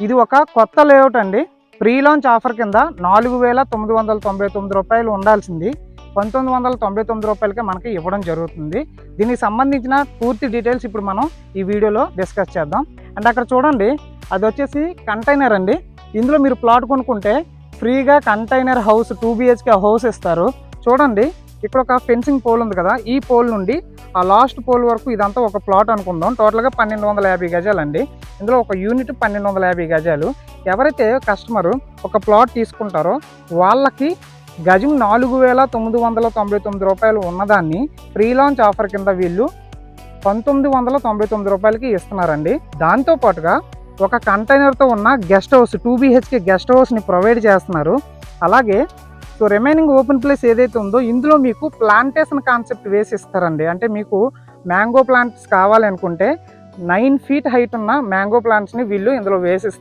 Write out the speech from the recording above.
ఇది ఒక కొత్త లేఅవుట్ అండి. ప్రీ లాంచ్ ఆఫర్ కింద 4,999 రూపాయలు ఉండాల్సింది 1,999 రూపాయలకే మనకి ఇవ్వడం జరుగుతుంది. దీనికి సంబంధించిన పూర్తి డీటెయిల్స్ ఇప్పుడు మనం ఈ వీడియోలో డిస్కస్ చేద్దాం. అండ్ అక్కడ చూడండి, అది వచ్చేసి కంటైనర్ అండి. ఇందులో మీరు ప్లాట్ కొనుక్కుంటే ఫ్రీగా కంటైనర్ హౌస్ 2 BHK హౌస్ ఇస్తారు. చూడండి, ఇక్కడ ఒక ఫెన్సింగ్ పోల్ ఉంది కదా, ఈ పోల్ నుండి ఆ లాస్ట్ పోల్ వరకు ఇదంతా ఒక ప్లాట్ అనుకుందాం. టోటల్గా 1250 గజాలండి. ఇందులో ఒక యూనిట్ 1250 గజాలు. ఎవరైతే కస్టమరు ఒక ప్లాట్ తీసుకుంటారో వాళ్ళకి గజం 4,999 రూపాయలు ఉన్నదాన్ని ప్రీ లాంచ్ ఆఫర్ కింద వీళ్ళు 1,999 రూపాయలకి ఇస్తున్నారండి. దాంతోపాటుగా ఒక కంటైనర్తో ఉన్న గెస్ట్ హౌస్ 2 BHK గెస్ట్ హౌస్ని ప్రొవైడ్ చేస్తున్నారు. అలాగే సో రిమైనింగ్ ఓపెన్ ప్లేస్ ఏదైతే ఉందో ఇందులో మీకు ప్లాంటేషన్ కాన్సెప్ట్ వేసి ఇస్తారండి. అంటే మీకు మ్యాంగో ప్లాంట్స్ కావాలి అనుకుంటే 9 feet హైట్ ఉన్న మ్యాంగో ప్లాంట్స్ని వీళ్ళు ఇందులో వేసి